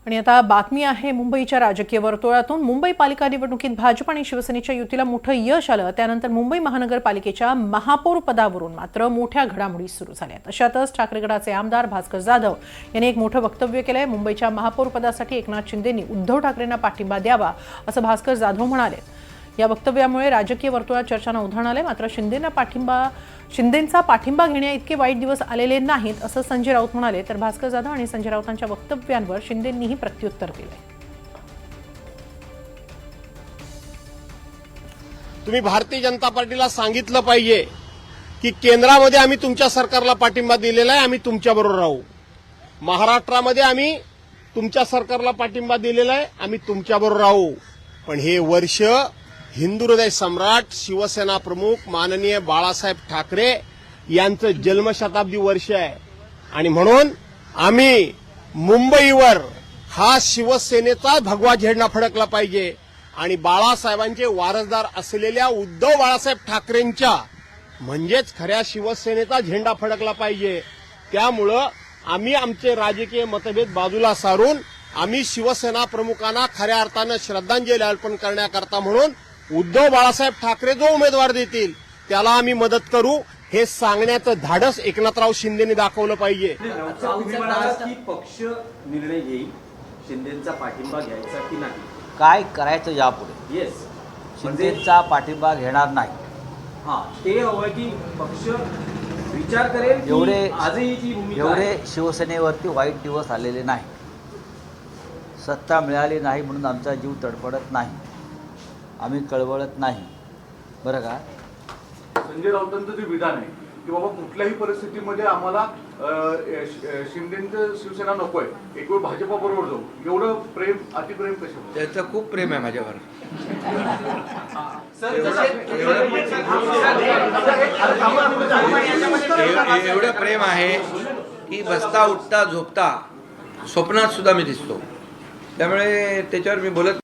आणि आता बातमी आहे मुंबईच्या राजकीय वर्तुळातून। मुंबई पालिका निवडणुकीत भाजप आणि शिवसेनेच्या युतीला मोठं यश आलं। त्यानंतर मुंबई महानगरपालिकेच्या महापौर पदावरून मात्र मोठ्या घडामोडी सुरू झाल्या। अशातच ठाकरे गटाचे आमदार भास्कर जाधव यांनी एक मोठं वक्तव्य केलंय। मुंबईच्या महापौर पदासाठी एकनाथ शिंदेंनी उद्धव ठाकरेंना पाठिंबा द्यावा असं भास्कर जाधव म्हणाले। या वक्तव्यामुळे राजकीय वर्तुळात चर्चांना उधाण आले। मात्र शिंदेंचा पाठिंबा घेण्या इतके वाईट दिवस आलेले नाहीत असं संजय राऊत म्हणाले। तर भास्कर जाधव आणि संजय राऊतांच्या वक्तव्यांवर शिंदेंनीही प्रत्युत्तर दिले। तुम्ही भारतीय जनता पार्टीला सांगितलं पाहिजे की केंद्रामध्ये आम्ही तुमच्या सरकारला पाठिंबा दिलेला आहे, आम्ही तुमच्याबरोबर राहू। महाराष्ट्रामध्ये आम्ही तुमच्या सरकारला पाठिंबा दिलेला आहे, आम्ही तुमच्याबरोबर राहू। पण हे वर्ष हिंदू हृदय सम्राट शिवसेना प्रमुख माननीय बाळासाहेब ठाकरे यांचं जन्मशताब्दी वर्ष आहे आणि म्हणून आम्ही मुंबईवर हा शिवसेनेचा भगवा झेंडा फडकला पाहिजे आणि बाळासाहेबांचे वारसदार असलेल्या उद्धव बाळासाहेब ठाकरेंच्या म्हणजेच खऱ्या शिवसेनेचा झेंडा फडकला पाहिजे। त्यामुळं आम्ही आमचे राजकीय मतभेद बाजूला सारून आम्ही शिवसेना प्रमुखांना खऱ्या अर्थानं श्रद्धांजली अर्पण करण्याकरता म्हणून उद्धव बाळासाहेब ठाकरे जो उमेदवार देतील त्याला आम्ही मदत करू हे सांगण्याचं धाडस एकनाथराव शिंदेंनी दाखवलं पाहिजे। पक्ष निर्णय घेईल शिंदेंचा पाठिंबा घ्यायचा की नाही, काय करायचं यापुढे। येस, शिंदेचा पाठिंबा घेणार नाही। हां, ते हवं की पक्ष विचार करेल की आजही जी भूमिका एवढे शिवसेनेवरती वाईट दिवस आलेले नाही। सत्ता मिळाली नाही म्हणून आमचा जीव तडफडत नाही, आम्ही कळवळत नाही, बरं का। संजय राऊतांचं जे विधान आहे की बाबा कुठल्याही परिस्थितीमध्ये आम्हाला शिंदेचं शिवसेना नकोय, एक वेळ भाजपाबरोबर जाऊ, एवढं प्रेम अतिप्रेम कशावर? त्याचं खूप प्रेम आहे माझ्यावर। एवढं प्रेम आहे की बसता उठता झोपता स्वप्नात सुद्धा मी दिसतो, त्यामुळे त्याच्यावर मी बोलत